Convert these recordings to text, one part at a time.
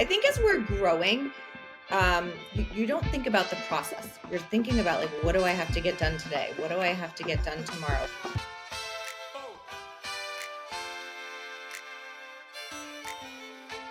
I think as we're growing, you don't think about the process. You're thinking about like, what do I have to get done today? What do I have to get done tomorrow?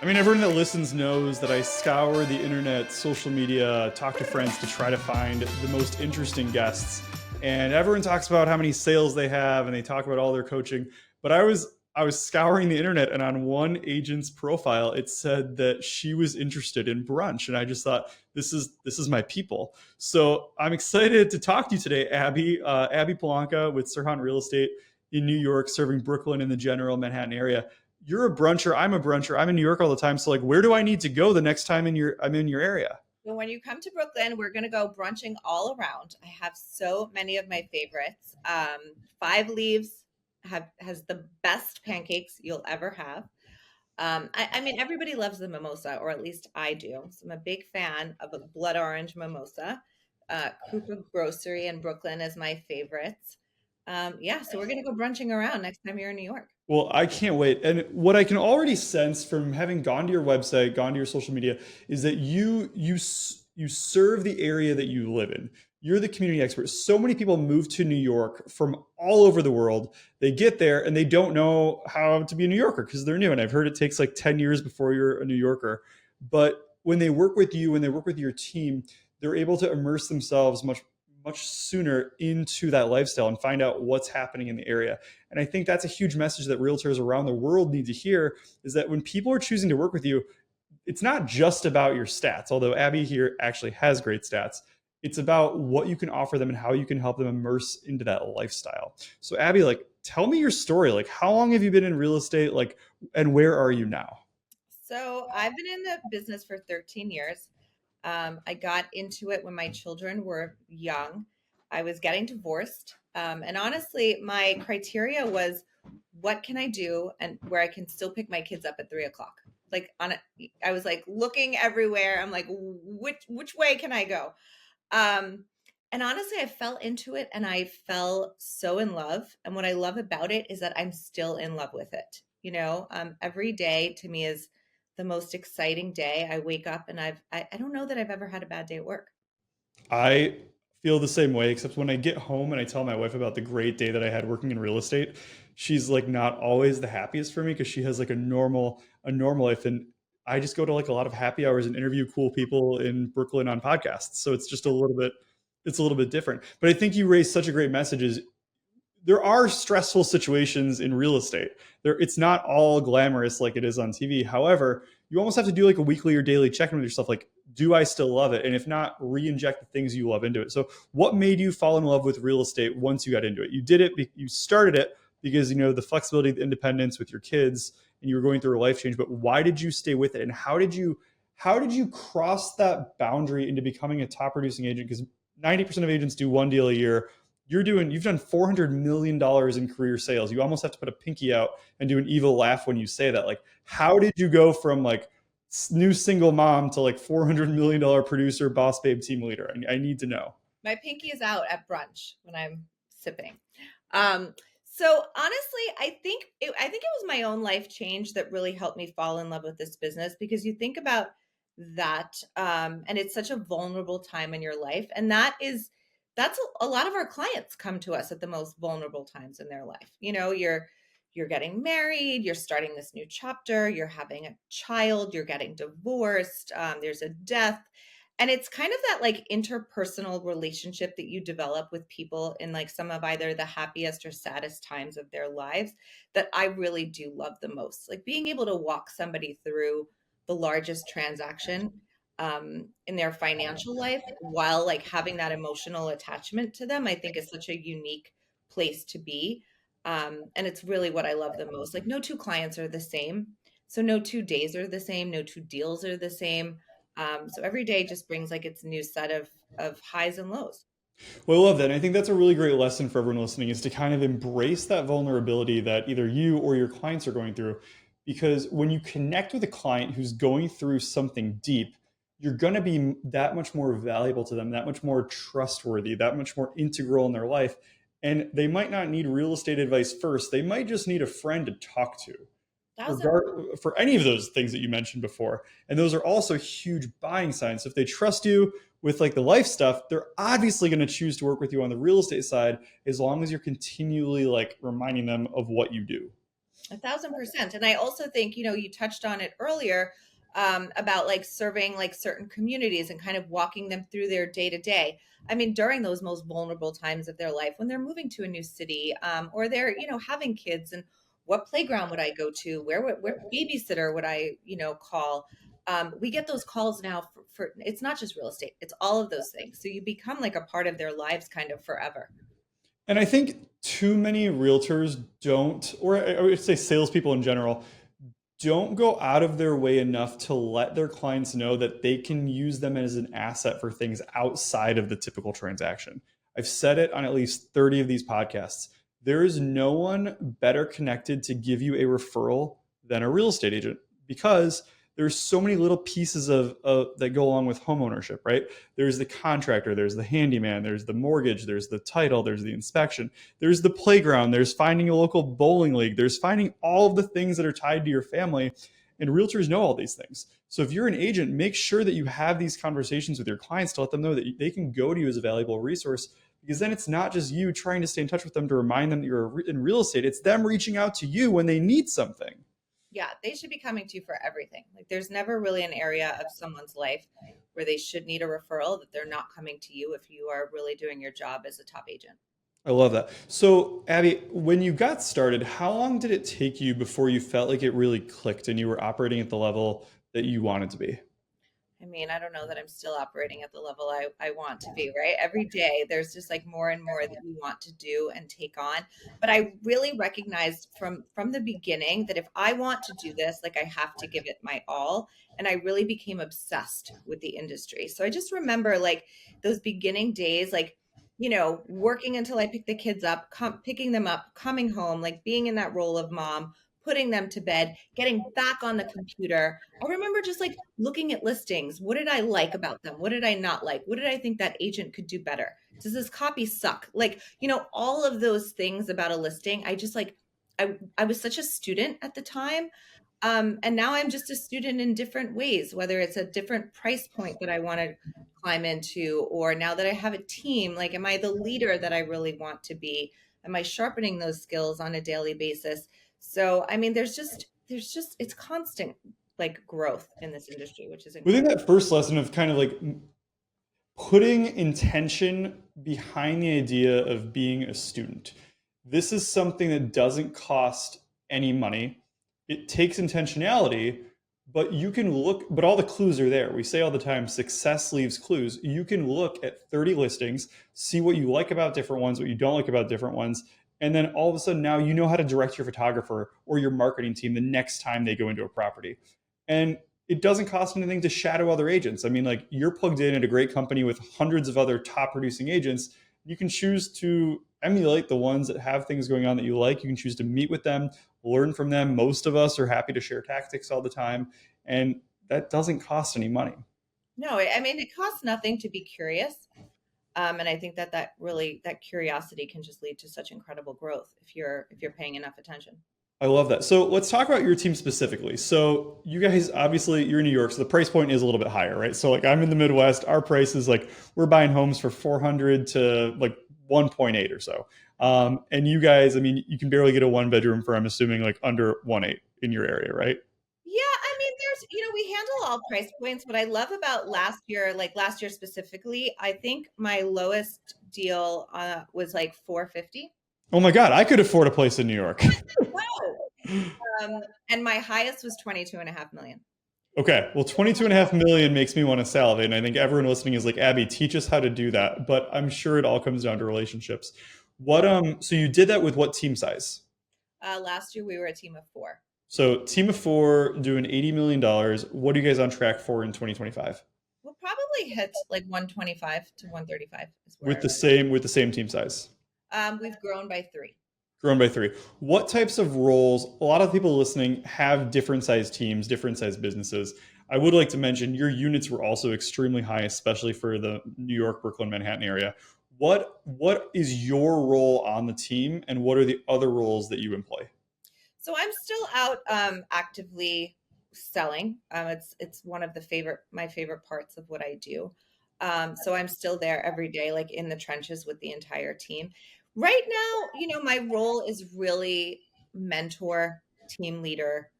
I mean, everyone that listens knows that I scour the internet, social media, talk to friends to try to find the most interesting guests. And everyone talks about how many sales they have and they talk about all their coaching. But I was scouring the internet, and on one agent's profile it said that she was interested in brunch, and I just thought this is my people. So I'm excited to talk to you today, Abby. Abby Palanca with Serhant Real Estate in New York, serving Brooklyn and the general Manhattan area. You're a bruncher. I'm a bruncher. I'm in New York all the time. So like, where do I need to go the next time I'm in your area? So when you come to Brooklyn, we're going to go brunching all around. I have so many of my favorites. Five Leaves has the best pancakes you'll ever have. I mean, everybody loves the mimosa, or at least I do. So I'm a big fan of a blood orange mimosa. Krupa Grocery in Brooklyn is my favorite. Yeah, so we're going to go brunching around next time you're in New York. Well, I can't wait. And what I can already sense from having gone to your website, gone to your social media, is that you serve the area that you live in. You're the community expert. So many people move to New York from all over the world. They get there and they don't know how to be a New Yorker because they're new. And I've heard it takes like 10 years before you're a New Yorker. But when they work with you, when they work with your team, they're able to immerse themselves much sooner into that lifestyle and find out what's happening in the area. And I think that's a huge message that realtors around the world need to hear, is that when people are choosing to work with you, it's not just about your stats, although Abby here actually has great stats. It's about what you can offer them and how you can help them immerse into that lifestyle. So Abby, like, tell me your story. Like, how long have you been in real estate? Like, and where are you now? So I've been in the business for 13 years. I got into it when my children were young. I was getting divorced. And honestly, my criteria was what can I do and where I can still pick my kids up at 3 o'clock? Like I was like looking everywhere. I'm like, which way can I go? Um, and honestly, I fell into it and I fell so in love. And what I love about it is that I'm still in love with it. Every day to me is the most exciting day. I wake up and I don't know that I've ever had a bad day at work. I feel the same way, except when I get home and I tell my wife about the great day that I had working in real estate, she's like not always the happiest for me because she has like a normal life, and I just go to like a lot of happy hours and interview cool people in Brooklyn on podcasts. So it's a little bit different. But I think you raised such a great message, is there are stressful situations in real estate. It's not all glamorous like it is on TV. However, you almost have to do like a weekly or daily check-in with yourself, like, do I still love it? And if not, re-inject the things you love into it. So what made you fall in love with real estate once you got into it? You did it, you started it because the flexibility, the independence with your kids, and you were going through a life change. But why did you stay with it? And how did you cross that boundary into becoming a top producing agent? Because 90% of agents do one deal a year. You've done $400 million in career sales. You almost have to put a pinky out and do an evil laugh when you say that. Like, how did you go from like new single mom to like $400 million producer, boss babe, team leader? I need to know. My pinky is out at brunch when I'm sipping. So honestly, I think it was my own life change that really helped me fall in love with this business, because you think about that, and it's such a vulnerable time in your life, and that's a lot of our clients come to us at the most vulnerable times in their life. You're getting married, you're starting this new chapter, you're having a child, you're getting divorced, there's a death, and it's kind of that like interpersonal relationship that you develop with people in like some of either the happiest or saddest times of their lives that I really do love the most. Like being able to walk somebody through the largest transaction in their financial life while like having that emotional attachment to them, I think is such a unique place to be. And it's really what I love the most. Like no two clients are the same. So no 2 days are the same. No two deals are the same. So every day just brings like its new set of highs and lows. Well, I love that. And I think that's a really great lesson for everyone listening, is to kind of embrace that vulnerability that either you or your clients are going through. Because when you connect with a client who's going through something deep, you're going to be that much more valuable to them, that much more trustworthy, that much more integral in their life. And they might not need real estate advice first. They might just need a friend to talk to. Thousand. for any of those things that you mentioned before. And those are also huge buying signs. So if they trust you with like the life stuff, they're obviously going to choose to work with you on the real estate side as long as you're continually like reminding them of what you do. 1,000%. And I also think, you touched on it earlier, about like serving like certain communities and kind of walking them through their day to day. I mean, during those most vulnerable times of their life, when they're moving to a new city, or they're, having kids, and what playground would I go to? Where babysitter would I, call? We get those calls now for it's not just real estate, it's all of those things. So you become like a part of their lives kind of forever. And I think too many realtors don't, or I would say salespeople in general, don't go out of their way enough to let their clients know that they can use them as an asset for things outside of the typical transaction. I've said it on at least 30 of these podcasts. There is no one better connected to give you a referral than a real estate agent, because there's so many little pieces of that go along with home ownership, right? There's the contractor, there's the handyman, there's the mortgage, there's the title, there's the inspection, there's the playground, there's finding a local bowling league, there's finding all of the things that are tied to your family. And realtors know all these things. So if you're an agent, make sure that you have these conversations with your clients to let them know that they can go to you as a valuable resource, because then it's not just you trying to stay in touch with them to remind them that you're in real estate. It's them reaching out to you when they need something. Yeah, they should be coming to you for everything. Like there's never really an area of someone's life where they should need a referral that they're not coming to you if you are really doing your job as a top agent. I love that. So, Abby, when you got started, how long did it take you before you felt like it really clicked and you were operating at the level that you wanted to be? I mean, I don't know that I'm still operating at the level I want to be, right? Every day there's just like more and more that we want to do and take on. But I really recognized from the beginning that if I want to do this, like I have to give it my all. And I really became obsessed with the industry. So I just remember like those beginning days, like, working until I pick the kids up, picking them up, coming home, like being in that role of mom, putting them to bed, getting back on the computer. I remember just like looking at listings. What did I like about them? What did I not like? What did I think that agent could do better? Does this copy suck? Like, all of those things about a listing. I just like, I was such a student at the time. And now I'm just a student in different ways, whether it's a different price point that I want to climb into, or now that I have a team, like, am I the leader that I really want to be? Am I sharpening those skills on a daily basis? So, I mean, there's just, it's constant like growth in this industry, which is Within incredible. that first lesson of kind of like putting intention behind the idea of being a student, this is something that doesn't cost any money. It takes intentionality, but you can look, but all the clues are there. We say all the time, success leaves clues. You can look at 30 listings, see what you like about different ones, what you don't like about different ones. And then all of a sudden now you know how to direct your photographer or your marketing team the next time they go into a property. And it doesn't cost anything to shadow other agents. I mean, like, you're plugged in at a great company with hundreds of other top producing agents. You can choose to emulate the ones that have things going on that you like. You can choose to meet with them, learn from them. Most of us are happy to share tactics all the time. And that doesn't cost any money. No, I mean, it costs nothing to be curious. And I think that curiosity can just lead to such incredible growth if you're paying enough attention. I love that. So let's talk about your team specifically. So you guys, obviously, you're in New York, so the price point is a little bit higher, right? So like, I'm in the Midwest. Our price is like, we're buying homes for 400 to like 1.8 or so. And you guys, I mean, you can barely get a one bedroom for, I'm assuming, like under 1.8 in your area, right? Yeah, I mean, we handle all price points. What I love about last year, like last year specifically, I think my lowest deal was like 450. Oh my God, I could afford a place in New York. Wow. And my highest was 22.5 million. Okay, well, 22.5 million makes me want to salivate. And I think everyone listening is like, Abby, teach us how to do that. But I'm sure it all comes down to relationships. So you did that with what team size? Last year we were a team of four. So team of four doing $80 million. What are you guys on track for in 2025? We'll probably hit like 125 to 135 is With where the same team size? we've grown by three. Grown by three. What types of roles? A lot of people listening have different size teams, different size businesses. I would like to mention your units were also extremely high, especially for the New York, Brooklyn, Manhattan area. What is your role on the team, and what are the other roles that you employ? So I'm still out actively selling. It's one of my favorite parts of what I do. So I'm still there every day, like in the trenches with the entire team. Right now, my role is really mentor, team leader.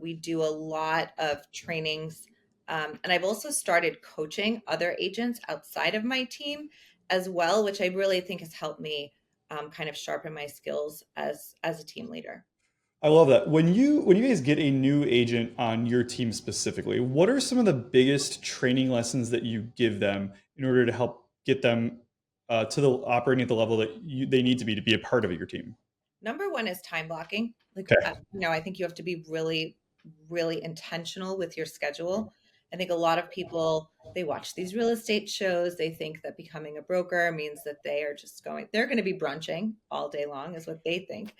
We do a lot of trainings, and I've also started coaching other agents outside of my team as well, which I really think has helped me kind of sharpen my skills as a team leader. I love that. When you guys get a new agent on your team specifically, what are some of the biggest training lessons that you give them in order to help get them to the operating at the level that they need to be a part of your team? Number one is time blocking. Like, Okay. I think you have to be really, really intentional with your schedule. I think a lot of people, they watch these real estate shows. They think that becoming a broker means that they're going to be brunching all day long, is what they think.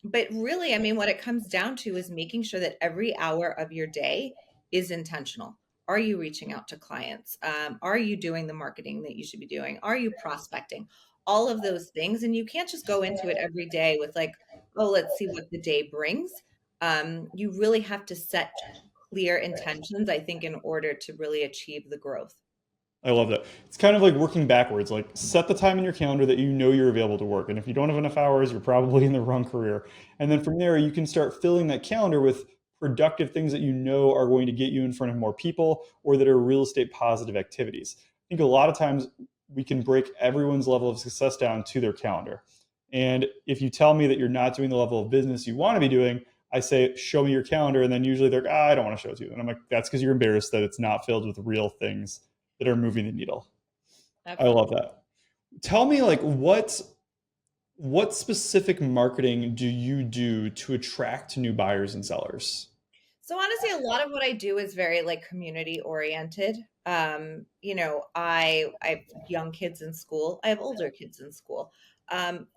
But really, I mean, what it comes down to is making sure that every hour of your day is intentional. Are you reaching out to clients? Are you doing the marketing that you should be doing? Are you prospecting? All of those things. And you can't just go into it every day with like, oh, let's see what the day brings. You really have to set clear intentions, I think, in order to really achieve the growth. I love that. It's kind of like working backwards. Like set the time in your calendar that you know you're available to work. And if you don't have enough hours, you're probably in the wrong career. And then from there, you can start filling that calendar with productive things that you know are going to get you in front of more people or that are real estate positive activities. I think a lot of times we can break everyone's level of success down to their calendar. And if you tell me that you're not doing the level of business you want to be doing, I say, show me your calendar. And then usually they're like, I don't want to show it to you. And I'm like, that's because you're embarrassed that it's not filled with real things that are moving the needle. I love Absolutely. that. Tell me like what specific marketing do you do to attract new buyers and sellers? So honestly, a lot of what I do is very like community oriented. I have young kids in school. I have older kids in school.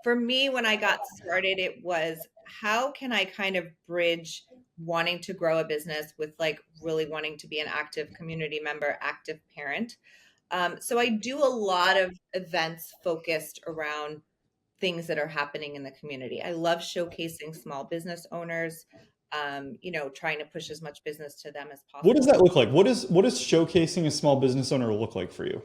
For me, when I got started, it was how can I kind of bridge wanting to grow a business with like really wanting to be an active community member, active parent. So I do a lot of events focused around things that are happening in the community. I love showcasing small business owners, trying to push as much business to them as What does possible. that look like? What does showcasing a small business owner look like for you?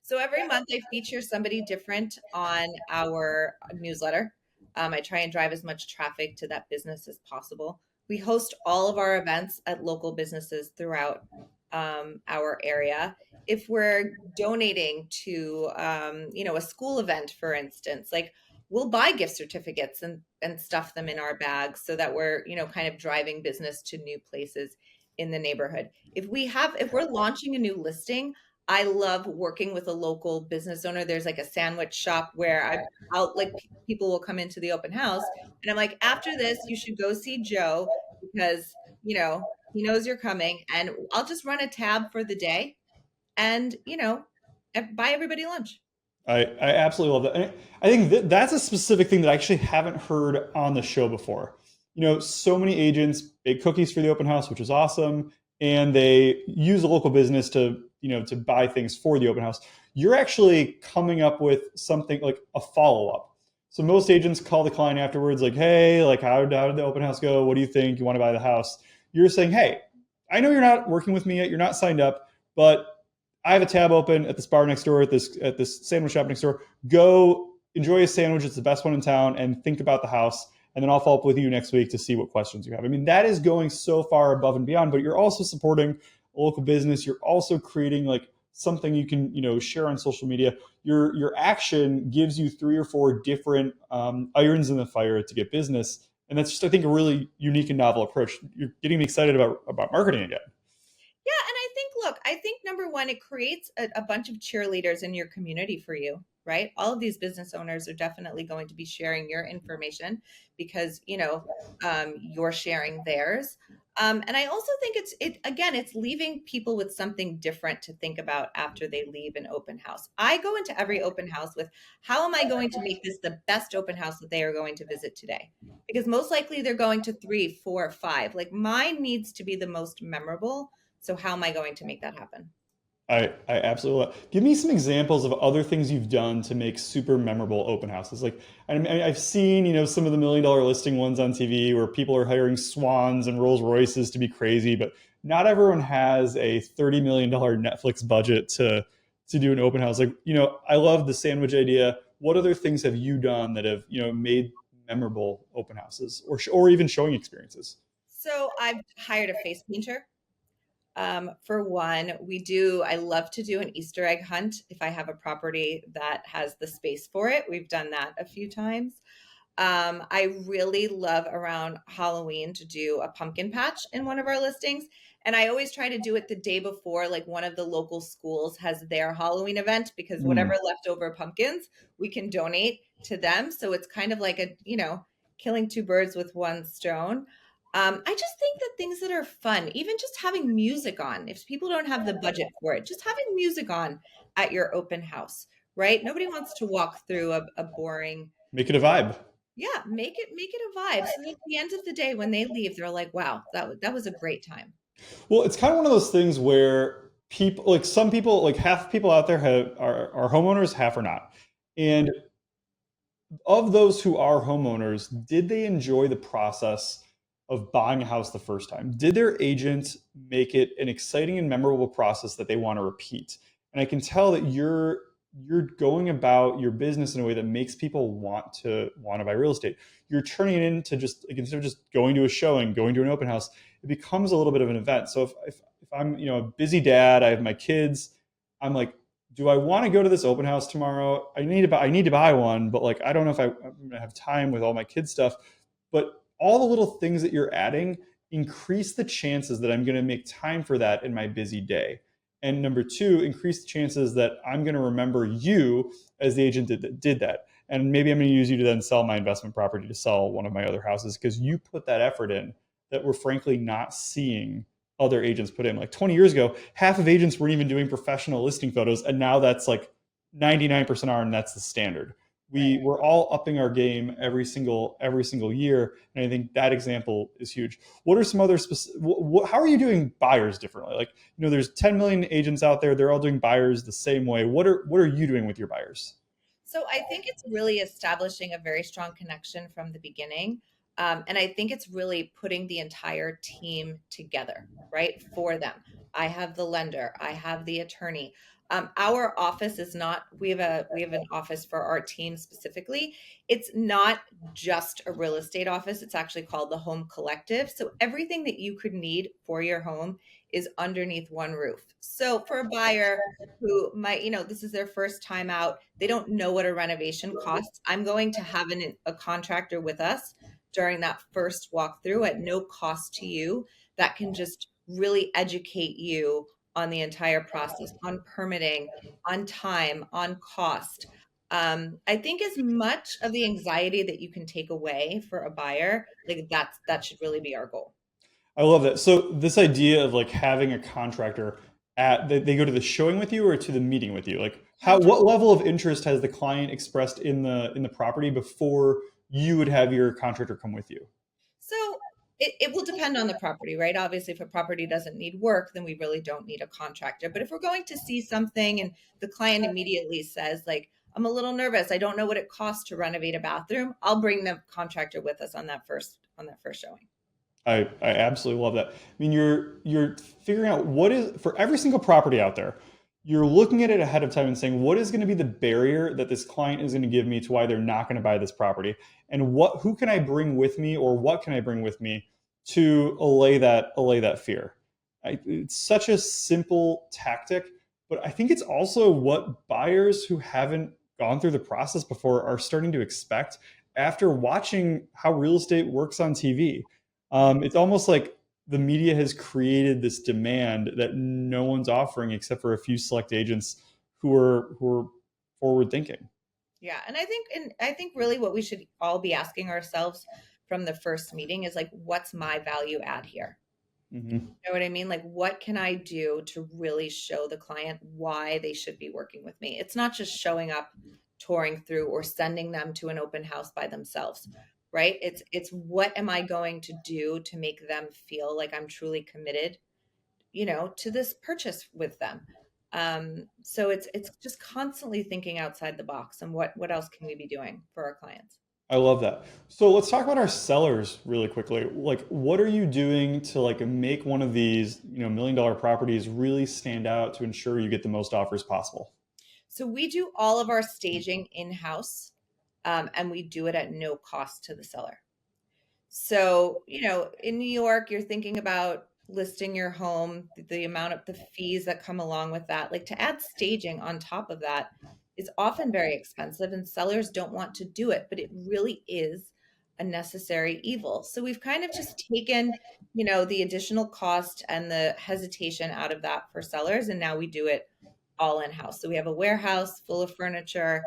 So every month I feature somebody different on our newsletter. I try and drive as much traffic to that business as possible. We host all of our events at local businesses throughout our area. If we're donating to, a school event, for instance, like we'll buy gift certificates and stuff them in our bags so that we're, kind of driving business to new places in the neighborhood. If we're launching a new listing, I love working with a local business owner. There's like a sandwich shop where I'll like people will come into the open house and I'm like, after this, you should go see Joe because, he knows you're coming and I'll just run a tab for the day and, buy everybody lunch. I absolutely love that. And I think that's a specific thing that I actually haven't heard on the show before. So many agents bake cookies for the open house, which is awesome, and they use a local business to buy things for the open house. You're actually coming up with something like a follow up. So most agents call the client afterwards, like, "Hey, like, how did the open house go? What do you think? You want to buy the house?" You're saying, "Hey, I know you're not working with me yet. You're not signed up, but I have a tab open at this bar next door, at this sandwich shop next door. Go enjoy a sandwich. It's the best one in town, and think about the house. And then I'll follow up with you next week to see what questions you have." I mean, that is going so far above and beyond. But you're also supporting a local business. You're also creating like something you can share on social media. Your action gives you three or four different irons in the fire to get business, and that's just I think a really unique and novel approach. You're getting me excited about marketing again. Yeah, and I think number one, it creates a bunch of cheerleaders in your community for you, right? All of these business owners are definitely going to be sharing your information because you're sharing theirs. And I also think it's leaving people with something different to think about after they leave an open house. I go into every open house with how am I going to make this the best open house that they are going to visit today? Because most likely they're going to three, four, five. Like mine needs to be the most memorable, so how am I going to make that happen? I absolutely love. Give me some examples of other things you've done to make super memorable open houses. Like, I've seen, some of the $1 million listing ones on TV where people are hiring swans and Rolls Royces to be crazy, but not everyone has a $30 million Netflix budget to do an open house. Like, I love the sandwich idea. What other things have you done that have, made memorable open houses or even showing experiences? So I've hired a face painter. For one, I love to do an Easter egg hunt if I have a property that has the space for it. We've done that a few times. I really love around Halloween to do a pumpkin patch in one of our listings. And I always try to do it the day before, like one of the local schools has their Halloween event, because whatever Mm. leftover pumpkins we can donate to them. So it's kind of like killing two birds with one stone. I just think that things that are fun, even just having music on, if people don't have the budget for it, just having music on at your open house, right? Nobody wants to walk through a boring. Make it a vibe. Yeah, make it a vibe. So that at the end of the day, when they leave, they're like, "Wow, that was a great time." Well, it's kind of one of those things where people, like some people, like half people out there are homeowners, half are not. And of those who are homeowners, did they enjoy the process of buying a house the first time? Did their agent make it an exciting and memorable process that they want to repeat? And I can tell that you're going about your business in a way that makes people want to buy real estate. You're turning it into just like instead of just going to a showing, going to an open house, it becomes a little bit of an event. So if I'm a busy dad, I have my kids, I'm like, do I want to go to this open house tomorrow? I need to buy one, but like I don't know if I'm gonna have time with all my kids stuff. But all the little things that you're adding increase the chances that I'm going to make time for that in my busy day. And number two, increase the chances that I'm going to remember you as the agent that did that. And maybe I'm going to use you to then sell my investment property to sell one of my other houses because you put that effort in that we're frankly not seeing other agents put in. Like 20 years ago, half of agents weren't even doing professional listing photos, and now that's like 99% are, and that's the standard. Right. We're all upping our game every single year, and I think that example is huge. What are some other specific? How are you doing buyers differently? Like there's 10 million agents out there; they're all doing buyers the same way. What are you doing with your buyers? So I think it's really establishing a very strong connection from the beginning. And I think it's really putting the entire team together, right? For them. I have the lender, I have the attorney. Our office is not, we have an office for our team specifically. It's not just a real estate office. It's actually called the Home Collective. So everything that you could need for your home is underneath one roof. So for a buyer who might, this is their first time out, they don't know what a renovation costs. I'm going to have a contractor with us during that first walkthrough at no cost to you that can just really educate you on the entire process, on permitting, on time, on cost. I think as much of the anxiety that you can take away for a buyer, like that should really be our goal. I love that. So this idea of like having a contractor they go to the showing with you or to the meeting with you. Like what level of interest has the client expressed in the property before you would have your contractor come with you? So it will depend on the property, right? Obviously, if a property doesn't need work, then we really don't need a contractor. But if we're going to see something and the client immediately says, like, I'm a little nervous, I don't know what it costs to renovate a bathroom, I'll bring the contractor with us on that first showing. I absolutely love that. I mean, you're figuring out what is for every single property out there. You're looking at it ahead of time and saying, what is going to be the barrier that this client is going to give me to why they're not going to buy this property, and who can I bring with me, or what can I bring with me to allay that fear. It's such a simple tactic, but I think it's also what buyers who haven't gone through the process before are starting to expect after watching how real estate works on TV. It's almost like the media has created this demand that no one's offering except for a few select agents who are forward thinking. Yeah, and I think really what we should all be asking ourselves from the first meeting is like, what's my value add here? Hmm. You know what I mean? Like, what can I do to really show the client why they should be working with me? It's not just showing up, touring through, or sending them to an open house by themselves, right? It's what am I going to do to make them feel like I'm truly committed, to this purchase with them. So it's just constantly thinking outside the box and what else can we be doing for our clients. I love that. So let's talk about our sellers really quickly. Like, what are you doing to like make one of these, $1 million properties really stand out to ensure you get the most offers possible? So we do all of our staging in-house, and we do it at no cost to the seller. So, in New York, you're thinking about listing your home, the amount of the fees that come along with that. Like to add staging on top of that is often very expensive, and sellers don't want to do it, but it really is a necessary evil. So we've kind of just taken, the additional cost and the hesitation out of that for sellers, and now we do it all in house. So we have a warehouse full of furniture.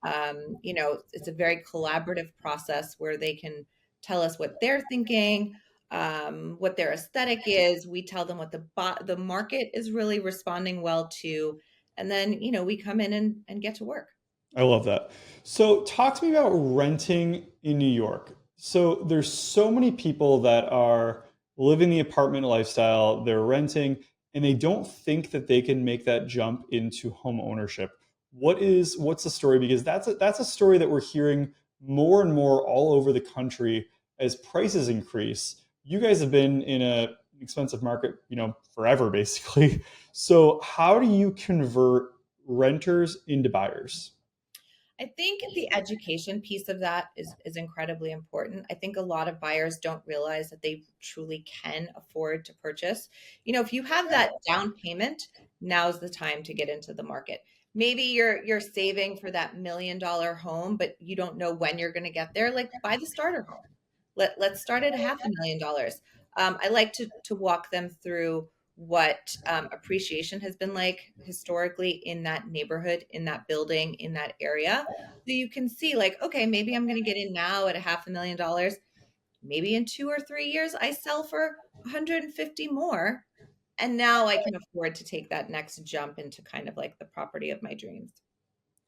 It's a very collaborative process where they can tell us what they're thinking, what their aesthetic is. We tell them what the market is really responding well to, and then we come in and get to work. I love that. So, talk to me about renting in New York. So, there's so many people that are living the apartment lifestyle, they're renting, and they don't think that they can make that jump into home ownership. What's the story? Because that's a story that we're hearing more and more all over the country as prices increase. You guys have been in a expensive market, forever basically. So, how do you convert renters into buyers? I think the education piece of that is incredibly important. I think a lot of buyers don't realize that they truly can afford to purchase. If you have that down payment, now's the time to get into the market. Maybe you're saving for that $1 million home, but you don't know when you're going to get there. Like buy the starter home. Let's start at $500,000. I like to walk them through what appreciation has been like historically in that neighborhood, in that building, in that area. So you can see, like, okay, maybe I'm going to get in now at $500,000. Maybe in 2 or 3 years, I sell for 150 more. And now I can afford to take that next jump into kind of like the property of my dreams.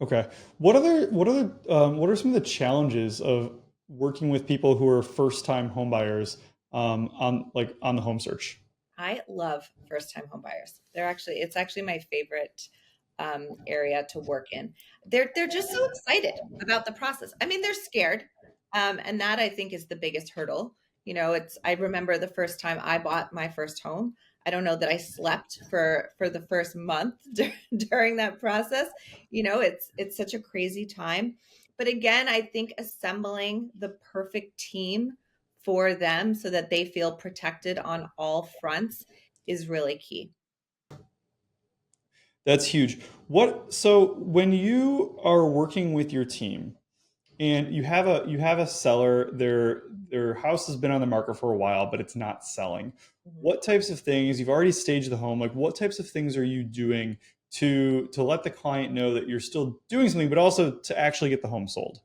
Okay. What are some of the challenges of working with people who are first time home buyers on the home search? I love first time home buyers. It's actually my favorite area to work in. They're just so excited about the process. I mean, they're scared, and that I think is the biggest hurdle. I remember the first time I bought my first home. I don't know that I slept for the first month during that process. It's such a crazy time. But again, I think assembling the perfect team for them so that they feel protected on all fronts is really key. That's huge. So when you are working with your team and you have a seller, their house has been on the market for a while, but it's not selling. Mhm. What types of things, you've already staged the home, like what types of things are you doing to let the client know that you're still doing something, but also to actually get the home sold?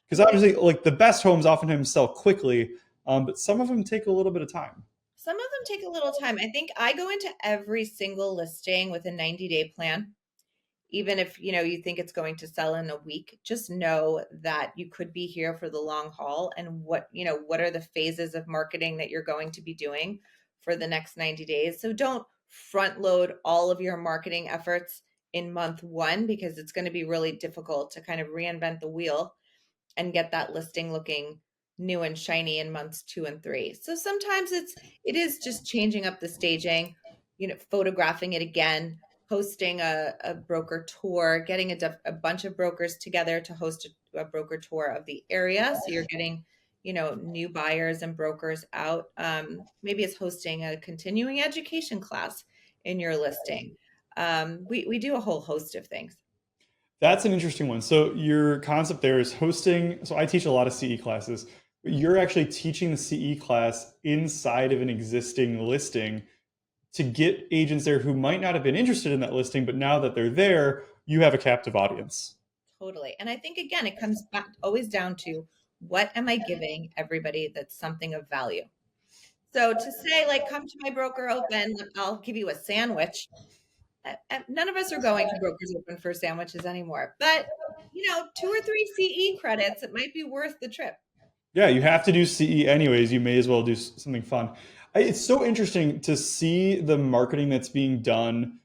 Because Okay. obviously, like the best homes oftentimes sell quickly, but some of them take a little bit of time. Some of them take a little time. I think I go into every single listing with a 90-day plan. Even if you think it's going to sell in a week, just know that you could be here for the long haul, and what are the phases of marketing that you're going to be doing for the next 90 days. So don't front load all of your marketing efforts in month 1, because it's going to be really difficult to kind of reinvent the wheel and get that listing looking new and shiny in months 2 and 3. So sometimes it is just changing up the staging, photographing it again, hosting a broker tour, getting a bunch of brokers together to host a broker tour of the area. So you're getting, new buyers and brokers out. Maybe it's hosting a continuing education class in your listing. We do a whole host of things. That's an interesting one. So your concept there is hosting. So I teach a lot of CE classes, but you're actually teaching the CE class inside of an existing listing to get agents there who might not have been interested in that listing, but now that they're there, you have a captive audience. Totally. And I think again, it comes back always down to what am I giving everybody that's something of value? So to say, like, come to my broker open, I'll give you a sandwich. None of us are going to brokers open for sandwiches anymore. But, 2 or 3 CE credits, it might be worth the trip. Yeah, you have to do CE anyways. You may as well do something fun. It's so interesting to see the marketing that's being done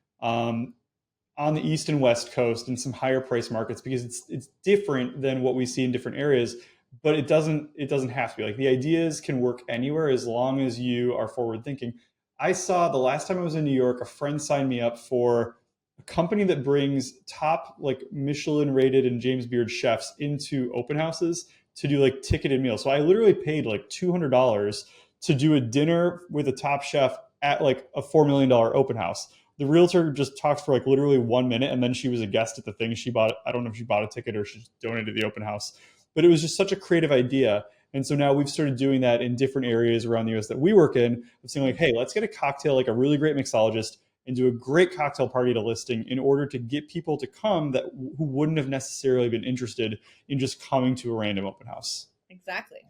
on the East and West Coast and some higher price markets because it's different than what we see in different areas. But it doesn't have to be. Like the ideas can work anywhere as long as you are forward thinking. I saw the last time I was in New York, a friend signed me up for a company that brings top like Michelin rated and James Beard chefs into open houses to do like ticketed meals. So I literally paid like $200 to do a dinner with a top chef at like a $4 million open house. The realtor just talked for like literally 1 minute, and then she was a guest at the thing. She bought, I don't know if she bought a ticket or she donated to the open house, but it was just such a creative idea. And so now we've started doing that in different areas around the US that we work in, of saying like, hey, let's get a cocktail, like a really great mixologist, and do a great cocktail party at a listing in order to get people to come that who wouldn't have necessarily been interested in just coming to a random open house. Exactly.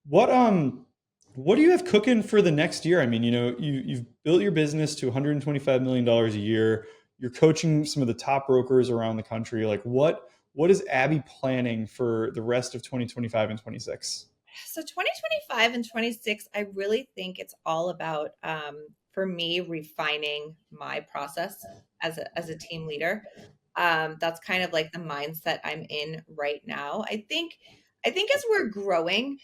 What do you have cooking for the next year? I mean, you've built your business to $125 million a year. You're coaching some of the top brokers around the country. Like what is Abby planning for the rest of 2025 and 26? So 2025 and 26, I really think it's all about, for me, refining my process as a team leader. That's kind of like the mindset I'm in right now. I think as we're growing,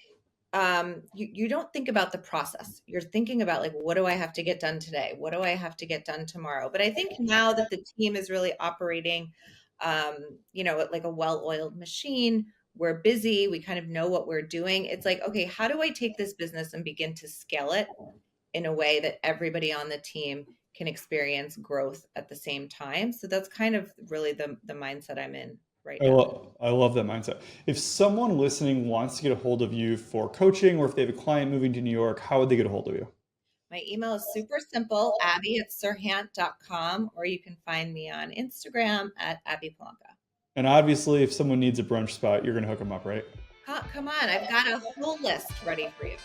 you don't think about the process. You're thinking about like, what do I have to get done today? What do I have to get done tomorrow? But I think now that the team is really operating, like a well-oiled machine, we're busy, we kind of know what we're doing. It's like, okay, how do I take this business and begin to scale it in a way that everybody on the team can experience growth at the same time? So that's kind of really the mindset I'm in right now. I love that mindset. If someone listening wants to get a hold of you for coaching, or if they have a client moving to New York, how would they get a hold of you? My email is super simple, abby@serhant.com, or you can find me on Instagram at Abby Palanca. And obviously, if someone needs a brunch spot, you're going to hook them up, right? Come on, I've got a whole list ready for you.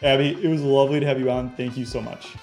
Abby, it was lovely to have you on. Thank you so much.